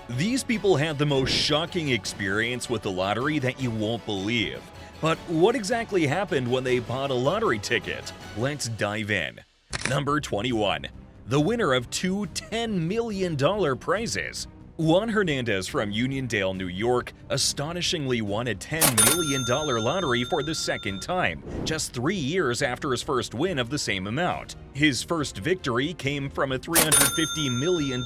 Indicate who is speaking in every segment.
Speaker 1: These people had the most shocking experience with the lottery that you won't believe. But what exactly happened when they bought a lottery ticket? Let's dive in. Number 21. The winner of two $10 million prizes. Juan Hernandez from Uniondale, New York, astonishingly won a $10 million lottery for the second time, just 3 years after his first win of the same amount. His first victory came from a $350 million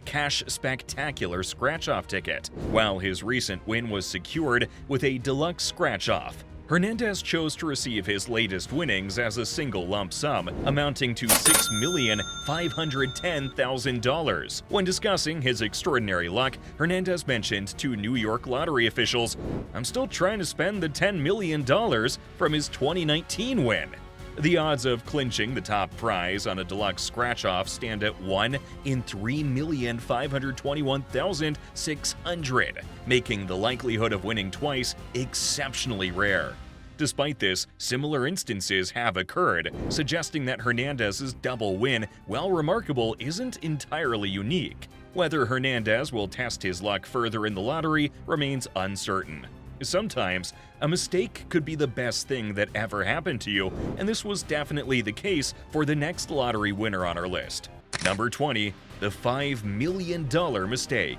Speaker 1: cash spectacular scratch-off ticket, while his recent win was secured with a deluxe scratch-off. Hernandez chose to receive his latest winnings as a single lump sum, amounting to $6,510,000. When discussing his extraordinary luck, Hernandez mentioned to New York lottery officials, "I'm still trying to spend the $10 million from his 2019 win." The odds of clinching the top prize on a deluxe scratch-off stand at 1 in 3,521,600, making the likelihood of winning twice exceptionally rare. Despite this, similar instances have occurred, suggesting that Hernandez's double win, while remarkable, isn't entirely unique. Whether Hernandez will test his luck further in the lottery remains uncertain. Sometimes, a mistake could be the best thing that ever happened to you, and this was definitely the case for the next lottery winner on our list. Number 20. The $5 million mistake.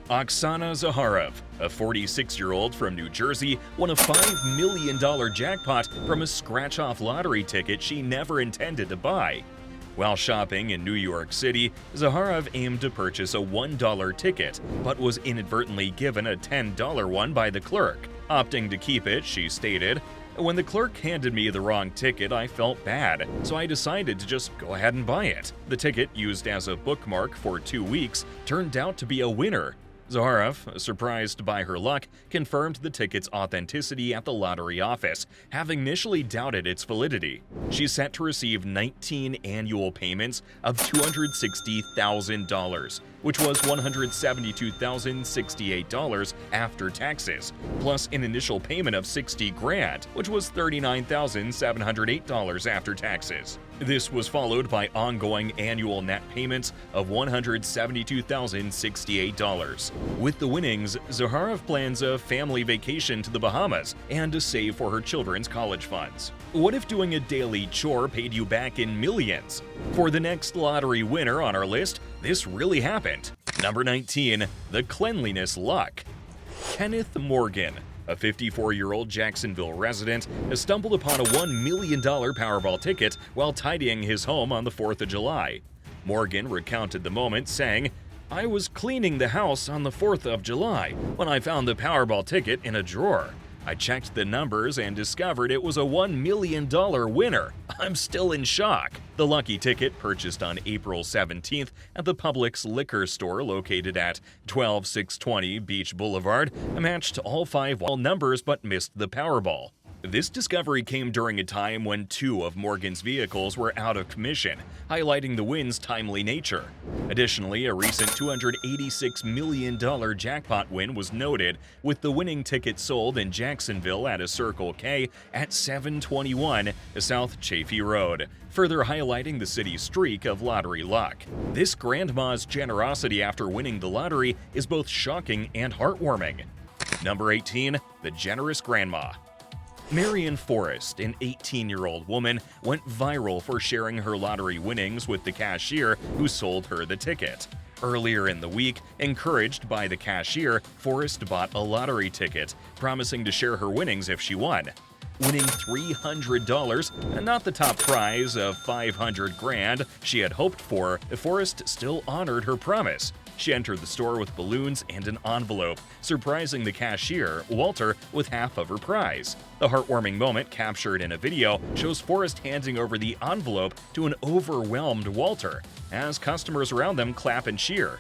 Speaker 1: Oksana Zaharov, a 46-year-old from New Jersey, won a $5 million jackpot from a scratch-off lottery ticket she never intended to buy. While shopping in New York City, Zaharov aimed to purchase a $1 ticket, but was inadvertently given a $10 one by the clerk. Opting to keep it, she stated, "When the clerk handed me the wrong ticket, I felt bad, so I decided to just go ahead and buy it." The ticket, used as a bookmark for 2 weeks, turned out to be a winner. Zaharov, surprised by her luck, confirmed the ticket's authenticity at the lottery office, having initially doubted its validity. She's set to receive 19 annual payments of $260,000, which was $172,068 after taxes, plus an initial payment of $60,000, which was $39,708 after taxes. This was followed by ongoing annual net payments of $172,068. With the winnings, Zaharov plans a family vacation to the Bahamas and to save for her children's college funds. What if doing a daily chore paid you back in millions? For the next lottery winner on our list, this really happened. Number 19. The cleanliness luck. Kenneth Morgan, a 54-year-old Jacksonville resident, has stumbled upon a $1 million Powerball ticket while tidying his home on the 4th of July. Morgan recounted the moment, saying, "I was cleaning the house on the 4th of July when I found the Powerball ticket in a drawer. I checked the numbers and discovered it was a $1 million winner. I'm still in shock." The lucky ticket, purchased on April 17th at the Publix liquor store located at 12620 Beach Boulevard, matched all 5 numbers but missed the Powerball. This discovery came during a time when 2 of Morgan's vehicles were out of commission, highlighting the win's timely nature. Additionally, a recent $286 million jackpot win was noted, with the winning ticket sold in Jacksonville at a Circle K at 721 South Chaffee Road, further highlighting the city's streak of lottery luck. This grandma's generosity after winning the lottery is both shocking and heartwarming. Number 18. The generous grandma. Marion Forrest, an 18-year-old woman, went viral for sharing her lottery winnings with the cashier who sold her the ticket. Earlier in the week, encouraged by the cashier, Forrest bought a lottery ticket, promising to share her winnings if she won. Winning $300, and not the top prize of $500,000 she had hoped for, Forrest still honored her promise. She entered the store with balloons and an envelope, surprising the cashier, Walter, with half of her prize. The heartwarming moment, captured in a video, shows Forrest handing over the envelope to an overwhelmed Walter, as customers around them clap and cheer.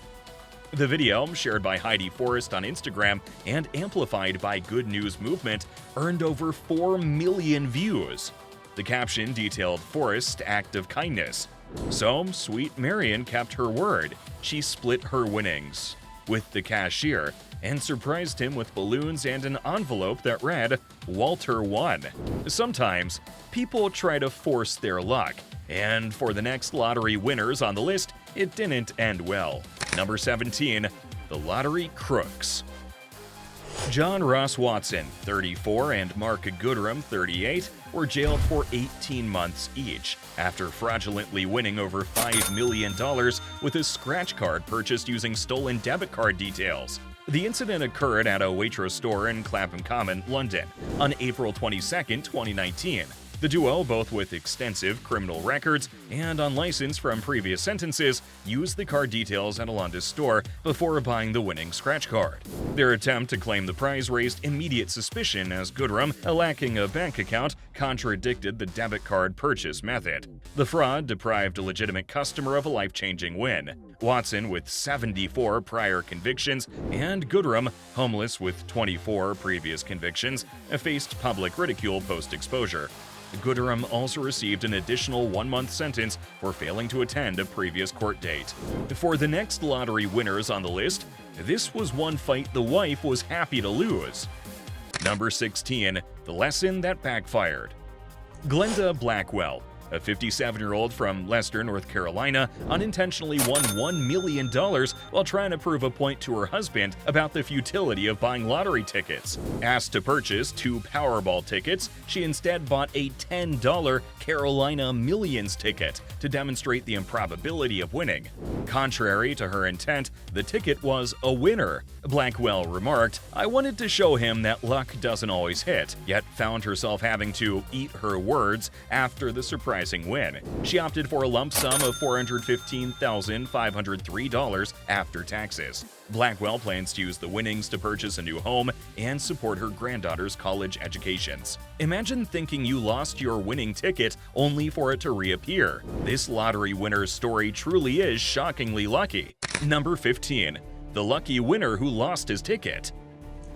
Speaker 1: The video, shared by Heidi Forrest on Instagram and amplified by Good News Movement, earned over 4 million views. The caption detailed Forrest's act of kindness. So, sweet Marion kept her word. She split her winnings with the cashier and surprised him with balloons and an envelope that read, "Walter won." Sometimes, people try to force their luck, and for the next lottery winners on the list, it didn't end well. Number 17. The lottery crooks. John Ross Watson, 34, and Mark Goodrum, 38, were jailed for 18 months each after fraudulently winning over $5 million with a scratch card purchased using stolen debit card details. The incident occurred at a Waitrose store in Clapham Common, London, on April 22, 2019. The duo, both with extensive criminal records and unlicensed from previous sentences, used the card details at a London store before buying the winning scratch card. Their attempt to claim the prize raised immediate suspicion as Goodrum, lacking a bank account, contradicted the debit card purchase method. The fraud deprived a legitimate customer of a life-changing win. Watson, with 74 prior convictions, and Goodrum, homeless with 24 previous convictions, faced public ridicule post-exposure. Goodrum also received an additional 1-month sentence for failing to attend a previous court date. For the next lottery winners on the list, this was one fight the wife was happy to lose. Number 16. The lesson that backfired. Glenda Blackwell, a 57-year-old from Leicester, North Carolina, unintentionally won $1 million while trying to prove a point to her husband about the futility of buying lottery tickets. Asked to purchase 2 Powerball tickets, she instead bought a $10 Carolina Millions ticket to demonstrate the improbability of winning. Contrary to her intent, the ticket was a winner. Blackwell remarked, "I wanted to show him that luck doesn't always hit," yet found herself having to eat her words after the surprising win. She opted for a lump sum of $415,503 after taxes. Blackwell plans to use the winnings to purchase a new home and support her granddaughter's college educations. Imagine thinking you lost your winning ticket only for it to reappear. This lottery winner's story truly is shockingly lucky. Number 15. The lucky winner who lost his ticket.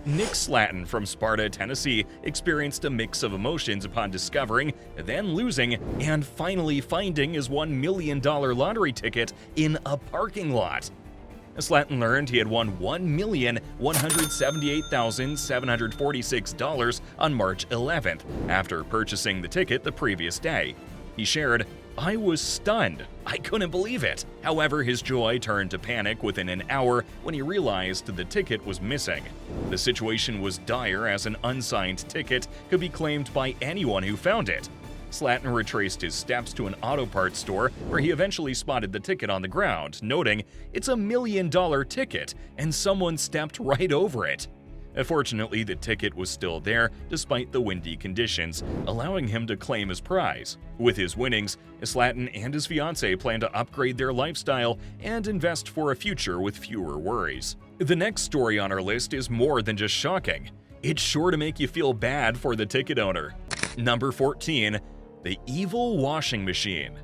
Speaker 1: Nick Slatton from Sparta, Tennessee, experienced a mix of emotions upon discovering, then losing, and finally finding his $1 million lottery ticket in a parking lot. Slatton learned he had won $1,178,746 on March 11th after purchasing the ticket the previous day. He shared, "I was stunned. I couldn't believe it." However, his joy turned to panic within an hour when he realized the ticket was missing. The situation was dire as an unsigned ticket could be claimed by anyone who found it. Slatton retraced his steps to an auto parts store where he eventually spotted the ticket on the ground, noting, "It's a $1 million ticket, and someone stepped right over it." Fortunately, the ticket was still there despite the windy conditions, allowing him to claim his prize. With his winnings, Slatton and his fiancée plan to upgrade their lifestyle and invest for a future with fewer worries. The next story on our list is more than just shocking. It's sure to make you feel bad for the ticket owner. Number 14. The evil washing machine.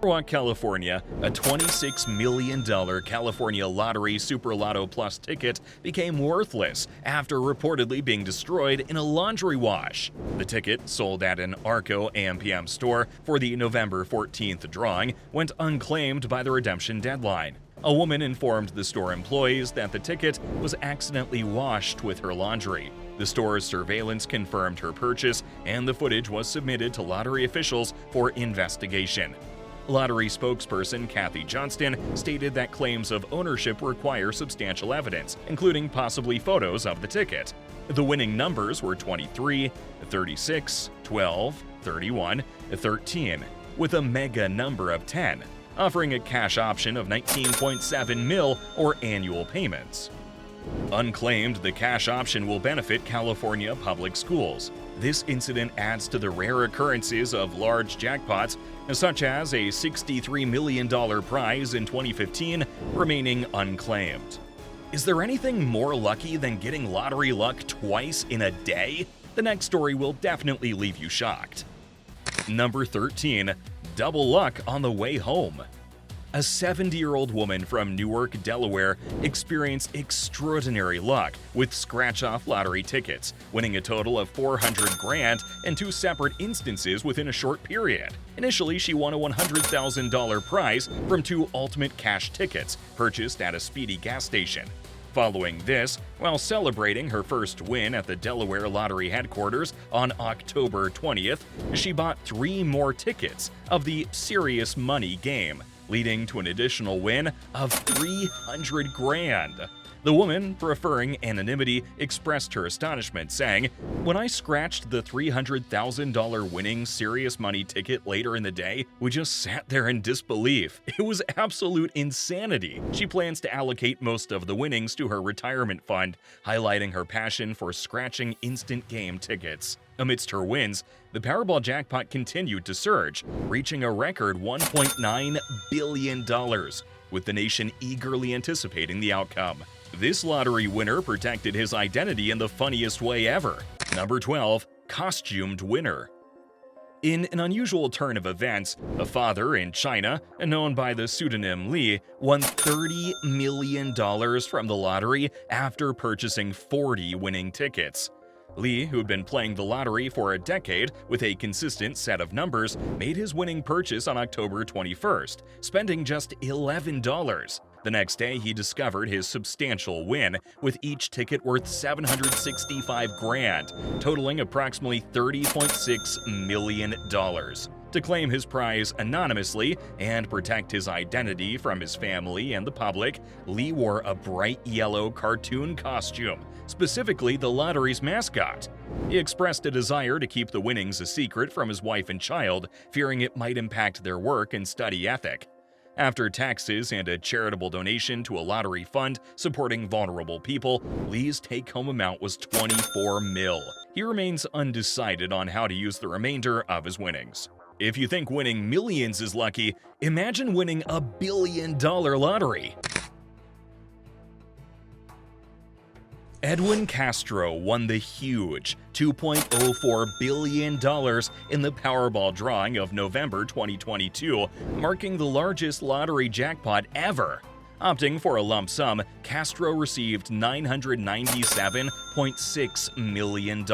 Speaker 1: Norwalk, California, a $26 million California Lottery Super Lotto Plus ticket became worthless after reportedly being destroyed in a laundry wash. The ticket, sold at an Arco AM/PM store for the November 14th drawing, went unclaimed by the redemption deadline. A woman informed the store employees that the ticket was accidentally washed with her laundry. The store's surveillance confirmed her purchase, and the footage was submitted to lottery officials for investigation. Lottery spokesperson Kathy Johnston stated that claims of ownership require substantial evidence, including possibly photos of the ticket. The winning numbers were 23, 36, 12, 31, 13, with a mega number of 10, offering a cash option of $19.7 million or annual payments. Unclaimed, the cash option will benefit California public schools. This incident adds to the rare occurrences of large jackpots, such as a $63 million prize in 2015, remaining unclaimed. Is there anything more lucky than getting lottery luck twice in a day? The next story will definitely leave you shocked. Number 13. Double luck on the way home. A 70-year-old woman from Newark, Delaware, experienced extraordinary luck with scratch-off lottery tickets, winning a total of $400,000 in 2 separate instances within a short period. Initially, she won a $100,000 prize from 2 ultimate cash tickets purchased at a Speedy gas station. Following this, while celebrating her first win at the Delaware Lottery headquarters on October 20th, she bought 3 more tickets of the Serious Money game, leading to an additional win of $300,000. The woman, preferring anonymity, expressed her astonishment, saying, "When I scratched the $300,000 winning serious money ticket later in the day, we just sat there in disbelief. It was absolute insanity." She plans to allocate most of the winnings to her retirement fund, highlighting her passion for scratching instant game tickets. Amidst her wins, the Powerball jackpot continued to surge, reaching a record $1.9 billion, with the nation eagerly anticipating the outcome. This lottery winner protected his identity in the funniest way ever. Number 12. Costumed winner. In an unusual turn of events, a father in China, known by the pseudonym Li, won $30 million from the lottery after purchasing 40 winning tickets. Li, who'd been playing the lottery for a decade with a consistent set of numbers, made his winning purchase on October 21st, spending just $11. The next day, he discovered his substantial win, with each ticket worth $765,000, totaling approximately $30.6 million. To claim his prize anonymously and protect his identity from his family and the public, Li wore a bright yellow cartoon costume, specifically the lottery's mascot. He expressed a desire to keep the winnings a secret from his wife and child, fearing it might impact their work and study ethic. After taxes and a charitable donation to a lottery fund supporting vulnerable people, Li's take-home amount was $24 million. He remains undecided on how to use the remainder of his winnings. If you think winning millions is lucky, imagine winning a $1 billion lottery. Edwin Castro won the huge $2.04 billion in the Powerball drawing of November 2022, marking the largest lottery jackpot ever. Opting for a lump sum, Castro received $997.6 million.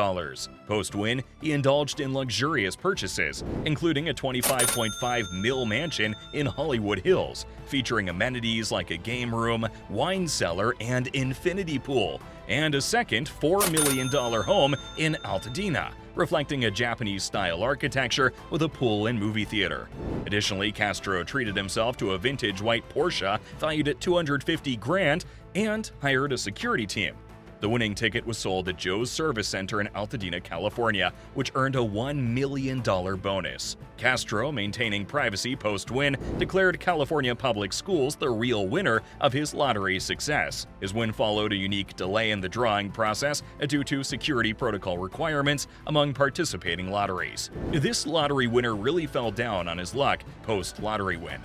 Speaker 1: Post-win, he indulged in luxurious purchases, including a $25.5 million mansion in Hollywood Hills, featuring amenities like a game room, wine cellar, and infinity pool, and a second $4 million home in Altadena, reflecting a Japanese-style architecture with a pool and movie theater. Additionally, Castro treated himself to a vintage white Porsche valued at $250,000 and hired a security team. The winning ticket was sold at Joe's Service Center in Altadena, California, which earned a $1 million bonus. Castro, maintaining privacy post-win, declared California Public Schools the real winner of his lottery success. His win followed a unique delay in the drawing process due to security protocol requirements among participating lotteries. This lottery winner really fell down on his luck post-lottery win.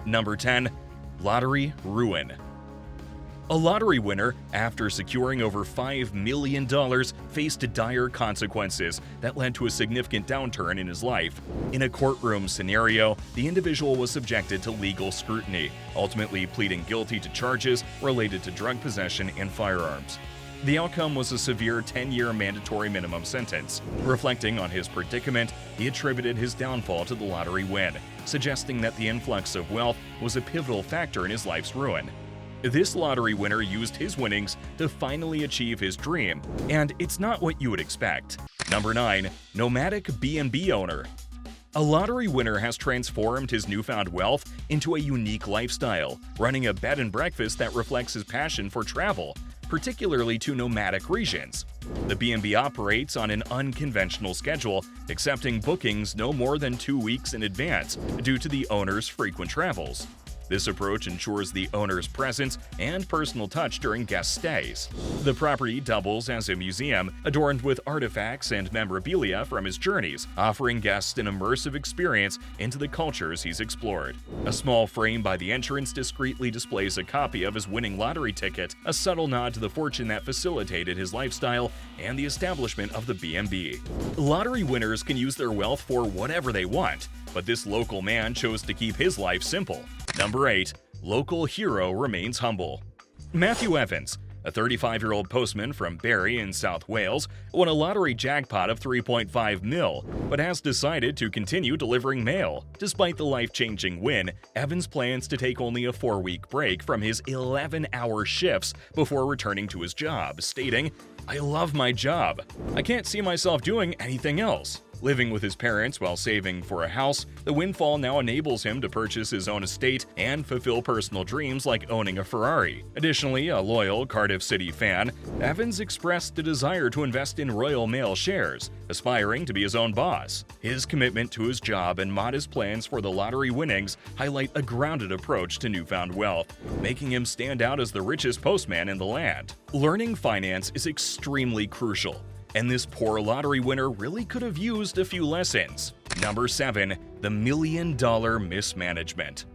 Speaker 1: Number 10. Lottery ruin. A lottery winner, after securing over $5 million, faced dire consequences that led to a significant downturn in his life. In a courtroom scenario, the individual was subjected to legal scrutiny, ultimately pleading guilty to charges related to drug possession and firearms. The outcome was a severe 10-year mandatory minimum sentence. Reflecting on his predicament, he attributed his downfall to the lottery win, suggesting that the influx of wealth was a pivotal factor in his life's ruin. This lottery winner used his winnings to finally achieve his dream, and it's not what you would expect. Number 9. Nomadic B&B owner. A lottery winner has transformed his newfound wealth into a unique lifestyle, running a bed and breakfast that reflects his passion for travel, particularly to nomadic regions. The B&B operates on an unconventional schedule, accepting bookings no more than 2 weeks in advance due to the owner's frequent travels. This approach ensures the owner's presence and personal touch during guest stays. The property doubles as a museum, adorned with artifacts and memorabilia from his journeys, offering guests an immersive experience into the cultures he's explored. A small frame by the entrance discreetly displays a copy of his winning lottery ticket, a subtle nod to the fortune that facilitated his lifestyle and the establishment of the B&B. Lottery winners can use their wealth for whatever they want, but this local man chose to keep his life simple. Number 8. Local hero remains humble. Matthew Evans, a 35-year-old postman from Barry in South Wales, won a lottery jackpot of $3.5 million, but has decided to continue delivering mail. Despite the life-changing win, Evans plans to take only a 4-week break from his 11-hour shifts before returning to his job, stating, "I love my job. I can't see myself doing anything else." Living with his parents while saving for a house, the windfall now enables him to purchase his own estate and fulfill personal dreams like owning a Ferrari. Additionally, a loyal Cardiff City fan, Evans expressed a desire to invest in Royal Mail shares, aspiring to be his own boss. His commitment to his job and modest plans for the lottery winnings highlight a grounded approach to newfound wealth, making him stand out as the richest postman in the land. Learning finance is extremely crucial, and this poor lottery winner really could have used a few lessons. Number 7. The $1 Million Mismanagement.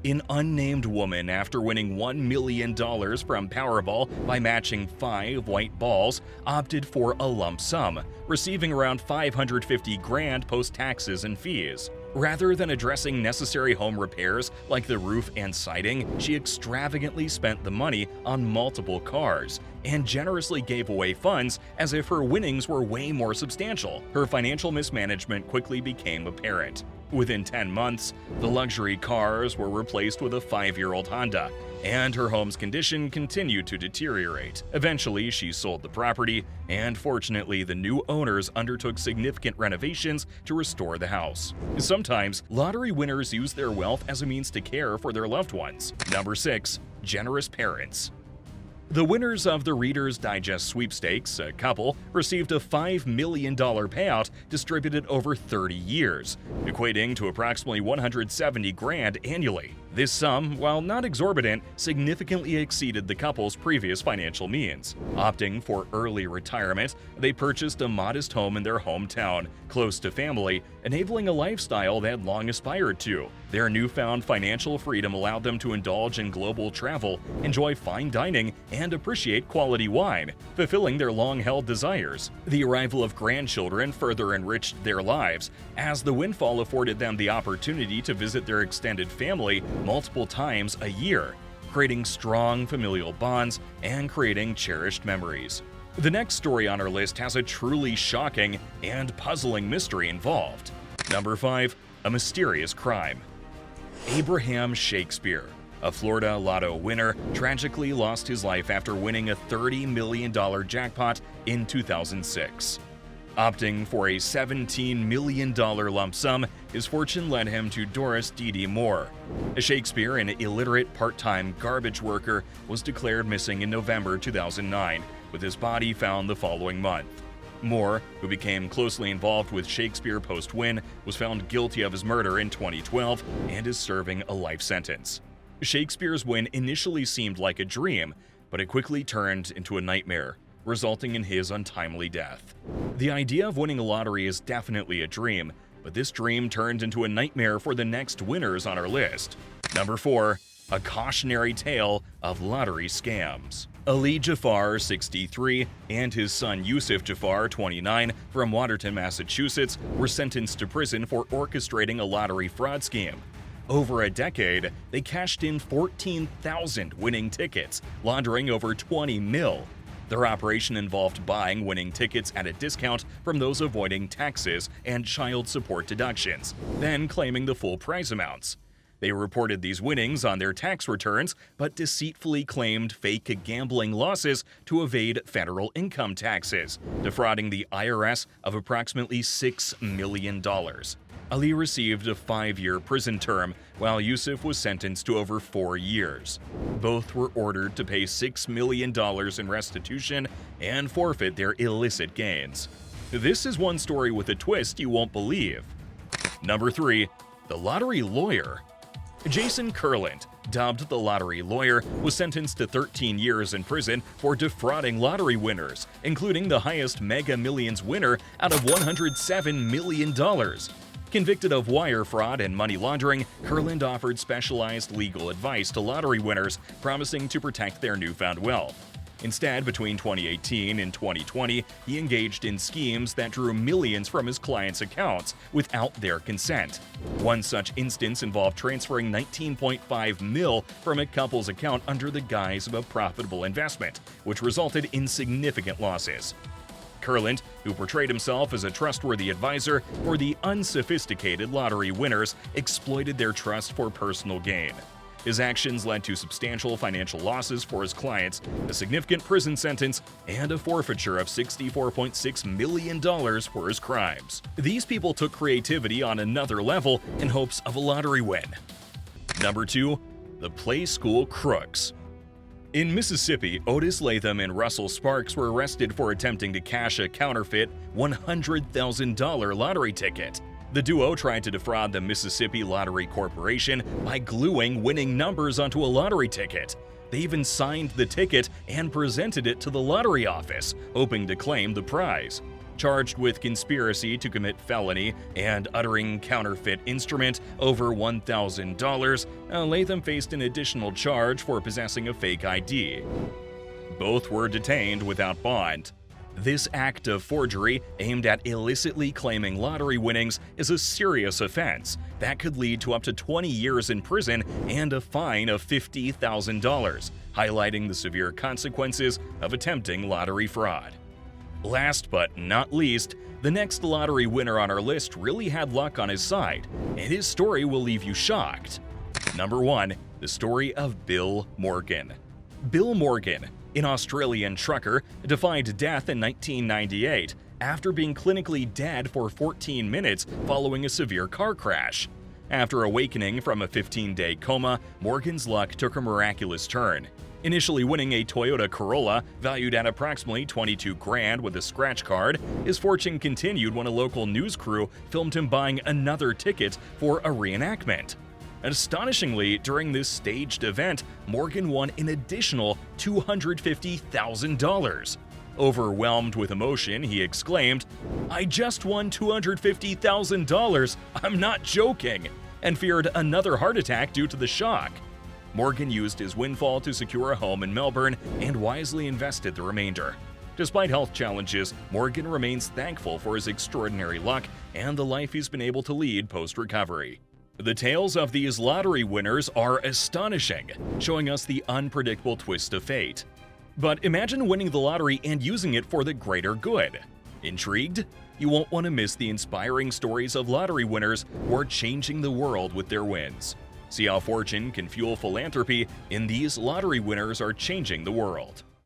Speaker 1: An unnamed woman, after winning $1 million from Powerball by matching 5 white balls, opted for a lump sum, receiving around $550,000 post-taxes and fees. Rather than addressing necessary home repairs like the roof and siding, she extravagantly spent the money on multiple cars and generously gave away funds as if her winnings were way more substantial. Her financial mismanagement quickly became apparent. Within 10 months, the luxury cars were replaced with a 5-year-old Honda, and her home's condition continued to deteriorate. Eventually, she sold the property, and fortunately, the new owners undertook significant renovations to restore the house. Sometimes, lottery winners use their wealth as a means to care for their loved ones. Number 6. Generous parents. The winners of the Reader's Digest sweepstakes, a couple, received a $5 million payout distributed over 30 years, equating to approximately $170,000 annually. This sum, while not exorbitant, significantly exceeded the couple's previous financial means. Opting for early retirement, they purchased a modest home in their hometown, close to family, enabling a lifestyle they had long aspired to. Their newfound financial freedom allowed them to indulge in global travel, enjoy fine dining, and appreciate quality wine, fulfilling their long-held desires. The arrival of grandchildren further enriched their lives, as the windfall afforded them the opportunity to visit their extended family multiple times a year, creating strong familial bonds and creating cherished memories. The next story on our list has a truly shocking and puzzling mystery involved. Number 5. A mysterious crime. Abraham Shakespeare, a Florida Lotto winner, tragically lost his life after winning a $30 million jackpot in 2006. Opting for a $17 million lump sum, his fortune led him to Doris Dee Moore. Shakespeare, an illiterate part-time garbage worker, was declared missing in November 2009, with his body found the following month. Moore, who became closely involved with Shakespeare post-win, was found guilty of his murder in 2012 and is serving a life sentence. Shakespeare's win initially seemed like a dream, but it quickly turned into a nightmare, resulting in his untimely death. The idea of winning a lottery is definitely a dream, but this dream turned into a nightmare for the next winners on our list. Number 4. A cautionary tale of lottery scams. Ali Jafar, 63, and his son Yusuf Jafar, 29, from Watertown, Massachusetts, were sentenced to prison for orchestrating a lottery fraud scheme. Over a decade, they cashed in 14,000 winning tickets, laundering over $20 million. Their operation involved buying winning tickets at a discount from those avoiding taxes and child support deductions, then claiming the full prize amounts. They reported these winnings on their tax returns, but deceitfully claimed fake gambling losses to evade federal income taxes, defrauding the IRS of approximately $6 million. Ali received a 5-year prison term, while Yusuf was sentenced to over 4 years. Both were ordered to pay $6 million in restitution and forfeit their illicit gains. This is one story with a twist you won't believe. Number 3. The Lottery Lawyer. Jason Kurland, dubbed the Lottery Lawyer, was sentenced to 13 years in prison for defrauding lottery winners, including the highest Mega Millions winner out of $107 million. Convicted of wire fraud and money laundering, Kurland offered specialized legal advice to lottery winners, promising to protect their newfound wealth. Instead, between 2018 and 2020, he engaged in schemes that drew millions from his clients' accounts without their consent. One such instance involved transferring $19.5 million from a couple's account under the guise of a profitable investment, which resulted in significant losses. Kurland, who portrayed himself as a trustworthy advisor for the unsophisticated lottery winners, exploited their trust for personal gain. His actions led to substantial financial losses for his clients, a significant prison sentence, and a forfeiture of $64.6 million for his crimes. These people took creativity on another level in hopes of a lottery win. Number 2. The Play School Crooks. In Mississippi, Otis Latham and Russell Sparks were arrested for attempting to cash a counterfeit $100,000 lottery ticket. The duo tried to defraud the Mississippi Lottery Corporation by gluing winning numbers onto a lottery ticket. They even signed the ticket and presented it to the lottery office, hoping to claim the prize. Charged with conspiracy to commit felony and uttering counterfeit instrument over $1,000, Latham faced an additional charge for possessing a fake ID. Both were detained without bond. This act of forgery aimed at illicitly claiming lottery winnings is a serious offense that could lead to up to 20 years in prison and a fine of $50,000, highlighting the severe consequences of attempting lottery fraud. Last but not least, the next lottery winner on our list really had luck on his side, and his story will leave you shocked. Number 1. The story of Bill Morgan. Bill Morgan, an Australian trucker, defied death in 1998 after being clinically dead for 14 minutes following a severe car crash. After awakening from a 15-day coma, Morgan's luck took a miraculous turn. Initially winning a Toyota Corolla valued at approximately $22,000 with a scratch card, his fortune continued when a local news crew filmed him buying another ticket for a reenactment. Astonishingly, during this staged event, Morgan won an additional $250,000. Overwhelmed with emotion, he exclaimed, "I just won $250,000, I'm not joking," and feared another heart attack due to the shock. Morgan used his windfall to secure a home in Melbourne and wisely invested the remainder. Despite health challenges, Morgan remains thankful for his extraordinary luck and the life he's been able to lead post-recovery. The tales of these lottery winners are astonishing, showing us the unpredictable twist of fate. But imagine winning the lottery and using it for the greater good. Intrigued? You won't want to miss the inspiring stories of lottery winners who are changing the world with their wins. See how fortune can fuel philanthropy, and these lottery winners are changing the world.